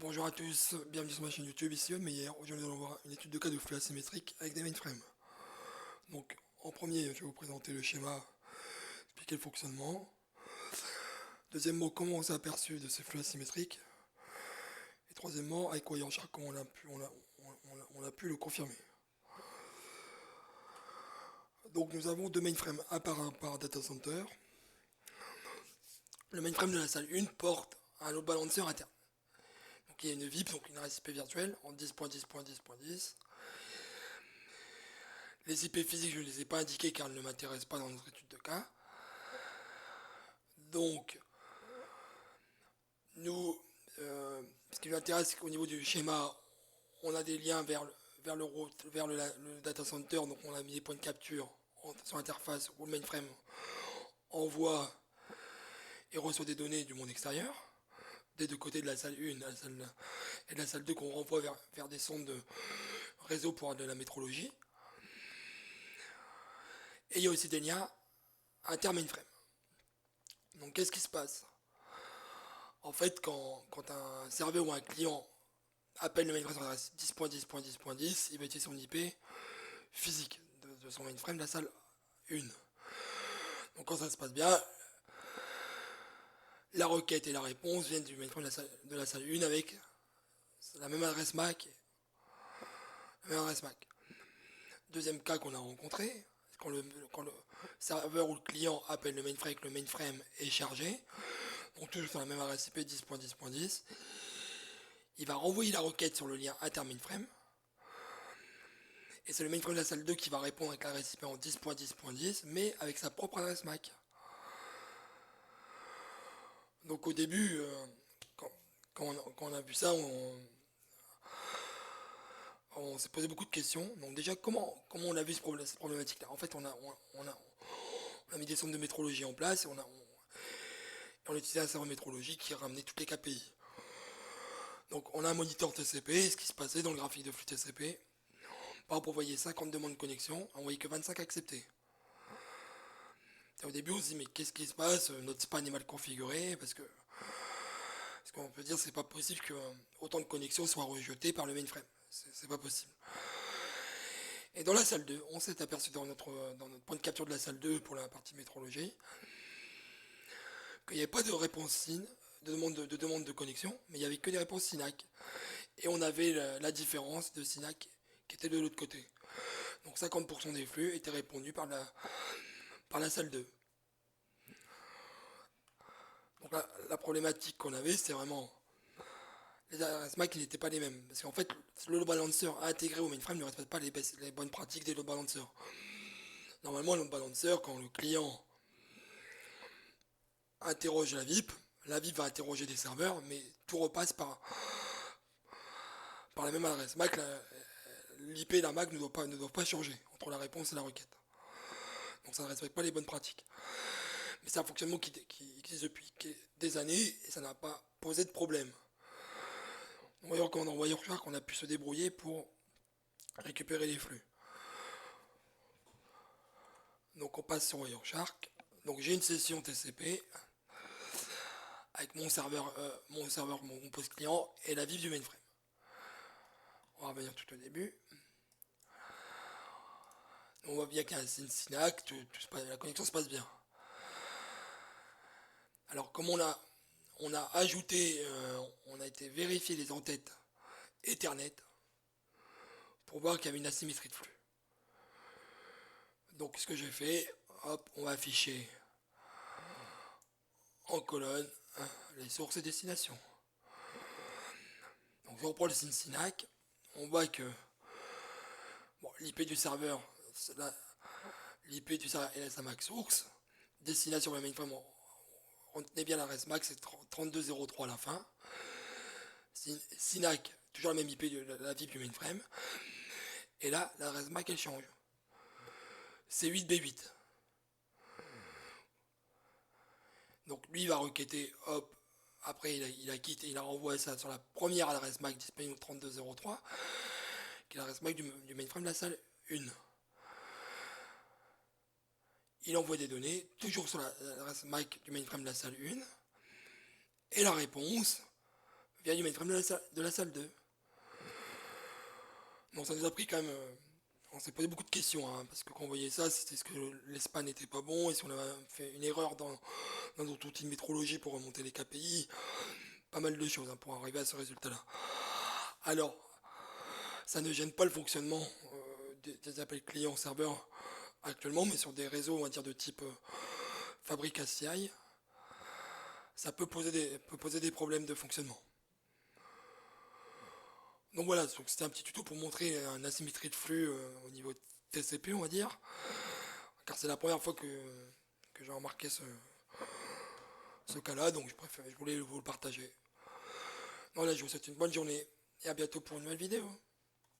Bonjour à tous, bienvenue sur ma chaîne YouTube, ici Meyer. Aujourd'hui nous allons voir une étude de cas de flux asymétrique avec des mainframes. Donc en premier je vais vous présenter le schéma, expliquer le fonctionnement. Deuxièmement, comment on s'est aperçu de ces flux asymétriques. Et troisièmement, avec Wireshark, comment on a pu le confirmer. Donc nous avons deux mainframes, un par data center. Le mainframe de la salle 1 porte un load balancer interne. Donc il y a une VIP, donc une adresse IP virtuelle en 10.10.10.10. Les IP physiques, je ne les ai pas indiqués car elles ne m'intéressent pas dans notre étude de cas. Donc, nous, ce qui nous intéresse, c'est qu'au niveau du schéma, on a des liens vers le data center. Donc, on a mis des points de capture sur l'interface où le mainframe envoie et reçoit des données du monde extérieur, des deux côtés de la salle 1 et de la salle 2 qu'on renvoie vers des sondes de réseau pour de la métrologie. Et il y a aussi des liens inter-mainframe. Donc qu'est-ce qui se passe? En fait, quand un serveur ou un client appelle le mainframe sur l'adresse 10.10.10.10, il va utiliser son IP physique de son mainframe de la salle 1. Donc quand ça se passe bien, la requête et la réponse viennent du mainframe de la salle 1 avec la même adresse MAC. La même adresse MAC. Deuxième cas qu'on a rencontré, quand le serveur ou le client appelle le mainframe et que le mainframe est chargé, donc toujours sur la même adresse IP 10.10.10, il va renvoyer la requête sur le lien inter-mainframe, et c'est le mainframe de la salle 2 qui va répondre avec l'adresse IP en 10.10.10, mais avec sa propre adresse MAC. Donc au début, quand on a vu ça, on s'est posé beaucoup de questions. Donc déjà, comment on a vu cette problématique-là? En fait, on a mis des centres de métrologie en place et on a utilisé un serveur métrologie qui ramenait toutes les KPI. Donc on a un moniteur TCP, et ce qui se passait dans le graphique de flux TCP, par exemple, on voyait 50 demandes de connexion, on voyait que 25 acceptées. Et au début, on se dit, mais qu'est-ce qui se passe? Notre span est mal configuré, parce qu'on peut dire, c'est pas possible que autant de connexions soient rejetées par le mainframe. C'est pas possible. Et dans la salle 2, on s'est aperçu dans notre point de capture de la salle 2 pour la partie métrologie, qu'il n'y avait pas de réponse SYN, de demande de connexion, mais il n'y avait que des réponses SYNAC. Et on avait la différence de SYNAC qui était de l'autre côté. Donc 50% des flux étaient répondus par la salle 2. Donc la problématique qu'on avait, c'est vraiment les adresses MAC qui n'étaient pas les mêmes. Parce qu'en fait, le load balancer intégré au mainframe ne respecte pas les bonnes pratiques des load balancers. Normalement, le load balancer, quand le client interroge la VIP va interroger des serveurs, mais tout repasse par la même adresse MAC. L'IP d'un MAC ne doit pas changer entre la réponse et la requête. Donc ça ne respecte pas les bonnes pratiques. Mais c'est un fonctionnement qui existe depuis des années et ça n'a pas posé de problème. D'ailleurs, quand on envoie Wireshark, on a pu se débrouiller pour récupérer les flux. Donc on passe sur Wireshark. Donc j'ai une session TCP avec mon serveur, mon post client et la VIP du mainframe. On va revenir tout au début. On voit bien qu'il y a un SYNAC, la connexion se passe bien. Alors comme on a ajouté, on a été vérifier les entêtes Ethernet pour voir qu'il y avait une asymétrie de flux. Donc ce que j'ai fait, hop, on va afficher en colonne les sources et destinations. Donc je reprends le SYNAC, on voit que l'IP du serveur, l'IP du serveur est la MAC source, destination la mainframe, retenez bien l'adresse MAC, c'est 3203 à la fin. SYNAC, toujours la même IP de la VIP du mainframe. Et là, l'adresse MAC elle change. C'est 8B8. Donc lui il va requêter, hop, après il a quitté, il a renvoyé ça sur la première adresse MAC disponible 3203, qui est l'adresse MAC du mainframe de la salle 1. Il envoie des données, toujours sur l'adresse MAC du mainframe de la salle 1, et la réponse il y a du mainframe de la salle 2. Donc ça nous a pris quand même. On s'est posé beaucoup de questions, hein, parce que quand on voyait ça, c'était ce que l'espace n'était pas bon, et si on avait fait une erreur dans notre outil de métrologie pour remonter les KPI, pas mal de choses, hein, pour arriver à ce résultat-là. Alors, ça ne gêne pas le fonctionnement des appels clients-serveurs actuellement, mais sur des réseaux, on va dire, de type fabrique ACI, ça peut poser des problèmes de fonctionnement. Donc voilà, donc c'était un petit tuto pour montrer une asymétrie de flux au niveau TCP, on va dire, car c'est la première fois que j'ai remarqué ce cas-là, donc je voulais vous le partager. Voilà, je vous souhaite une bonne journée et à bientôt pour une nouvelle vidéo.